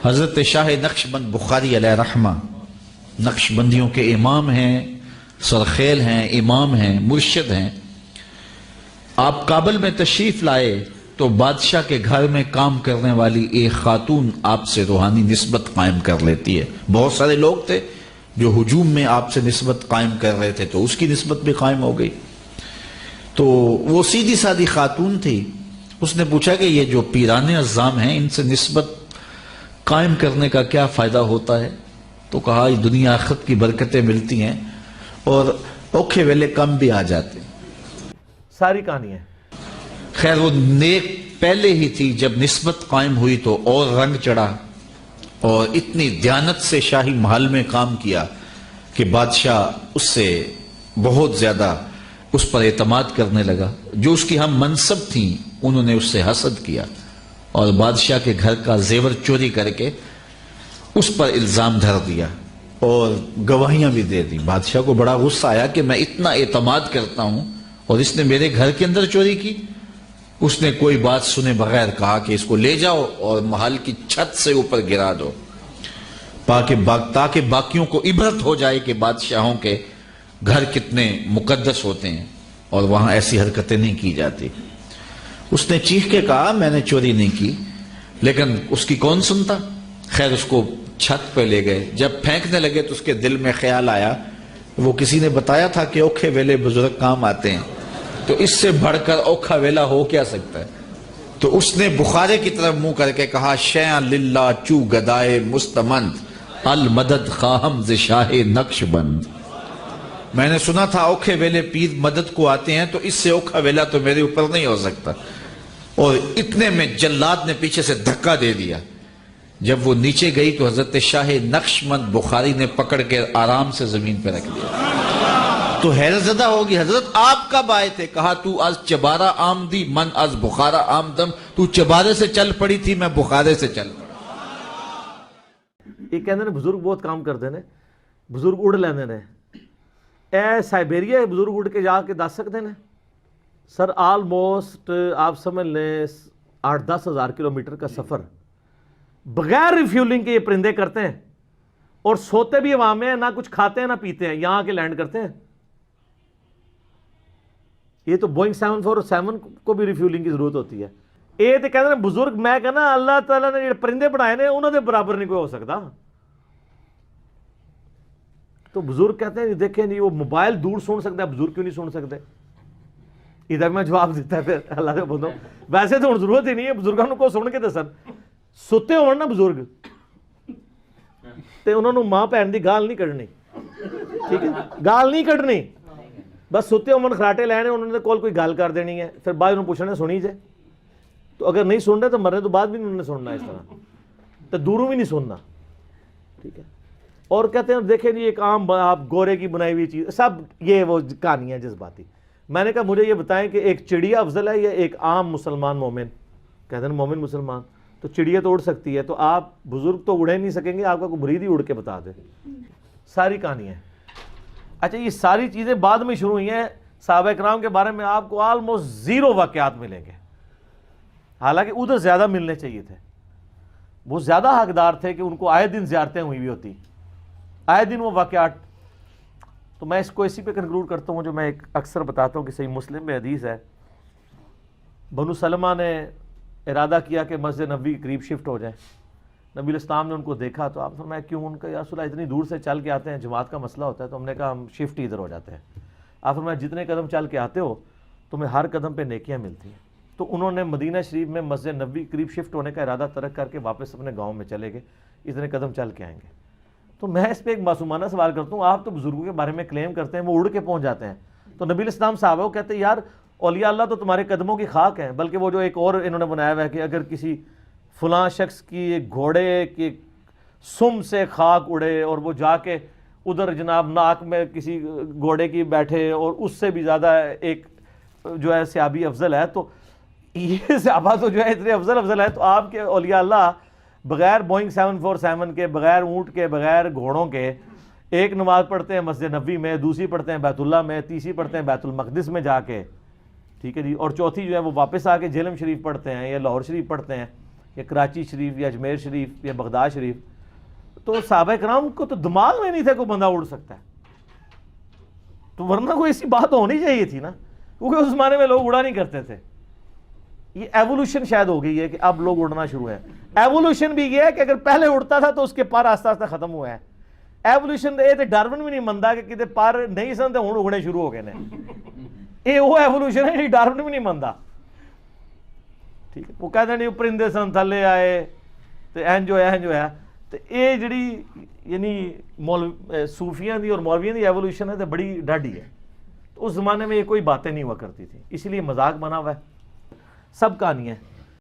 حضرت شاہ نقش بند بخاری علیہ رحمہ نقش بندیوں کے امام ہیں، سرخیل ہیں، امام ہیں، مرشد ہیں۔ آپ کابل میں تشریف لائے تو بادشاہ کے گھر میں کام کرنے والی ایک خاتون آپ سے روحانی نسبت قائم کر لیتی ہے۔ بہت سارے لوگ تھے جو ہجوم میں آپ سے نسبت قائم کر رہے تھے، تو اس کی نسبت بھی قائم ہو گئی۔ تو وہ سیدھی سادھی خاتون تھی، اس نے پوچھا کہ یہ جو پیران عظام ہیں ان سے نسبت قائم کرنے کا کیا فائدہ ہوتا ہے؟ تو کہا یہ دنیا آخرت کی برکتیں ملتی ہیں اور اوکھے ویلے کم بھی آ جاتے ہیں۔ ساری کہانی ہے۔ خیر وہ نیک پہلے ہی تھی، جب نسبت قائم ہوئی تو اور رنگ چڑھا اور اتنی دیانت سے شاہی محل میں کام کیا کہ بادشاہ اس سے بہت زیادہ اس پر اعتماد کرنے لگا۔ جو اس کی ہم منصب تھیں انہوں نے اس سے حسد کیا اور بادشاہ کے گھر کا زیور چوری کر کے اس پر الزام دھر دیا اور گواہیاں بھی دے دی۔ بادشاہ کو بڑا غصہ آیا کہ میں اتنا اعتماد کرتا ہوں اور اس نے میرے گھر کے اندر چوری کی۔ اس نے کوئی بات سنے بغیر کہا کہ اس کو لے جاؤ اور محل کی چھت سے اوپر گرا دو تاکہ باقیوں کو عبرت ہو جائے کہ بادشاہوں کے گھر کتنے مقدس ہوتے ہیں اور وہاں ایسی حرکتیں نہیں کی جاتی۔ اس نے چیخ کے کہا میں نے چوری نہیں کی، لیکن اس کی کون سنتا؟ خیر اس کو چھت پہ لے گئے۔ جب پھینکنے لگے تو اس کے دل میں خیال آیا، وہ کسی نے بتایا تھا کہ اوکھے ویلے بزرگ کام آتے ہیں، تو اس سے بڑھ کر اوکھا ویلا ہو کیا سکتا ہے؟ تو اس نے بخارے کی طرف منہ کر کے کہا شیئا للہ چو گدائے مستمند المدد خواہم ز شاہ نقش بند۔ میں نے سنا تھا اوکھے ویلے پیر مدد کو آتے ہیں، تو اس سے اوکھا ویلا تو میرے اوپر نہیں ہو سکتا۔ اور اتنے میں جلاد نے پیچھے سے دھکا دے دیا۔ جب وہ نیچے گئی تو حضرت شاہ نقش بند بخاری نے پکڑ کے آرام سے زمین پہ رکھ دیا۔ تو حیرت زدہ ہوگی، حضرت آپ کب آئے تھے؟ کہا تو از چبارہ آمدی من از بخارا آمدم، تو چبارے سے چل پڑی تھی، میں بخارے سے چل پڑا۔ یہ کہندے نے بزرگ بہت کام کرتے ہیں، بزرگ اڑ لیندے نے۔ اے سائبیریا بزرگ اڑ کے جا کے دس سکتے ہیں سر؟ آلموسٹ آپ سمجھ لیں 8-10 ہزار کلومیٹر کا سفر بغیر ریفیولنگ کے یہ پرندے کرتے ہیں، اور سوتے بھی عوام میں ہیں، نہ کچھ کھاتے ہیں نہ پیتے ہیں، یہاں کے لینڈ کرتے ہیں۔ یہ تو بوئنگ 747 کو بھی ریفیولنگ کی ضرورت ہوتی ہے۔ یہ تو کہتے ہیں بزرگ، میں کہنا اللہ تعالیٰ نے جو پرندے بنائے نے انہوں نے برابر نہیں کوئی ہو سکتا۔ تو بزرگ کہتے ہیں دیکھیں جی وہ موبائل دور سن سکتا ہے، بزرگ کیوں نہیں سن سکتے؟ ادھر میں جواب دیتا ہے پھر اللہ سے بولتا ہوں ویسے تو ضرورت ہی نہیں ہے بزرگوں کو سن کے دسن۔ ستے ہو نا بزرگ تے انہوں نے ماں بہن دی گال نہیں کڈنی، ٹھیک ہے، گال نہیں کڈنی، بس ستے ہو خراٹے لینے، انہوں نے کول کوئی گال کر دینی ہے، پھر بعد انہوں پوچھنا سنی جائے۔ تو اگر نہیں سن رہے تو مرنے تو بعد بھی انہوں نے سننا اس طرح، تو دوروں بھی نہیں سننا، ٹھیک ہے۔ اور کہتے ہیں دیکھیں جی ایک عام آپ گورے کی بنائی ہوئی چیز، سب یہ وہ کہانیاں جذباتی۔ میں نے کہا مجھے یہ بتائیں کہ ایک چڑیا افضل ہے یا ایک عام مسلمان مومن؟ کہتے ہیں مومن مسلمان۔ تو چڑیا تو اڑ سکتی ہے، تو آپ بزرگ تو اڑے نہیں سکیں گے، آپ کا کوئی مرید ہی اڑ کے بتا دے۔ ساری کہانی ہے۔ اچھا یہ ساری چیزیں بعد میں شروع ہوئی ہیں۔ صحابہ کرام کے بارے میں آپ کو آلموسٹ 0 واقعات ملیں گے، حالانکہ ادھر زیادہ ملنے چاہیے تھے۔ وہ زیادہ حقدار تھے کہ ان کو آئے دن زیارتیں ہوئی بھی ہوتی، آئے دن وہ واقعات۔ تو میں اس کو اسی پہ کنکلوڈ کرتا ہوں جو میں ایک اکثر بتاتا ہوں کہ صحیح مسلم میں حدیث ہے، بنو سلمہ نے ارادہ کیا کہ مسجد نبوی قریب شفٹ ہو جائیں۔ نبی الاسلام نے ان کو دیکھا تو آپ فرمایا کیوں؟ ان کا یا رسول اللہ اتنی دور سے چل کے آتے ہیں، جماعت کا مسئلہ ہوتا ہے، تو ہم نے کہا ہم شفٹ ہی ادھر ہو جاتے ہیں۔ آپ فرمایا جتنے قدم چل کے آتے ہو تمہیں ہر قدم پہ نیکیاں ملتی ہیں۔ تو انہوں نے مدینہ شریف میں مسجد نبوی قریب شفٹ ہونے کا ارادہ ترک کر کے واپس اپنے گاؤں میں چلے گئے، اتنے قدم چل کے آئیں گے۔ تو میں اس پہ ایک معصومانہ سوال کرتا ہوں، آپ تو بزرگوں کے بارے میں کلیم کرتے ہیں وہ اڑ کے پہنچ جاتے ہیں، تو نبی الاسلام صحابہ کو کہتے ہیں یار اولیاء اللہ تو تمہارے قدموں کی خاک ہیں، بلکہ وہ جو ایک اور انہوں نے بنایا ہوا ہے کہ اگر کسی فلاں شخص کی گھوڑے کی سم سے خاک اڑے اور وہ جا کے ادھر جناب ناک میں کسی گھوڑے کی بیٹھے اور اس سے بھی زیادہ ایک جو ہے صحابی افضل ہے، تو یہ صحابہ تو جو ہے اتنے افضل ہے، تو آپ کے اولیاء اللہ بغیر بوئنگ 747 کے، بغیر اونٹ کے، بغیر گھوڑوں کے ایک نماز پڑھتے ہیں مسجد نبوی میں، دوسری پڑھتے ہیں بیت اللہ میں، تیسری پڑھتے ہیں بیت المقدس میں جا کے، ٹھیک ہے جی، اور چوتھی جو ہے وہ واپس آ کے جہلم شریف پڑھتے ہیں یا لاہور شریف پڑھتے ہیں۔ یا کراچی شریف یا اجمیر شریف یا بغداد شریف، تو صحابہ کرام کو تو دماغ میں نہیں تھا کوئی بندہ اڑ سکتا ہے، تو ورنہ کوئی ایسی بات ہونی چاہیے تھی نا، کیونکہ اس زمانے میں لوگ اڑا نہیں کرتے تھے. یہ ایوولوشن شاید ہو گئی ہے کہ اب لوگ اڑنا شروع ہے. ایوولوشن بھی یہ ہے کہ اگر پہلے اڑتا تھا تو اس کے پر آہستہ آہستہ ختم ہوا ہے. ایوولوشن یہ تو ڈارون بھی نہیں منتا کہ کتے پر نہیں سن تو ہوں اگنے شروع ہو گئے ہیں. یہ وہ ایوولوشن ہے جی ڈارون بھی نہیں منتا. ٹھیک ہے، وہ کہتے ہیں پرندے سن تھلے آئے تو این جو ہے تو یہ جڑی یعنی صوفیاں دی اور مولویاں دی ایوولوشن ہے تو بڑی ڈاڈی ہے. تو اس زمانے میں یہ کوئی باتیں نہیں ہوا کرتی تھی، اسی لیے مذاق بنا ہوا ہے. سب کہانی ہے.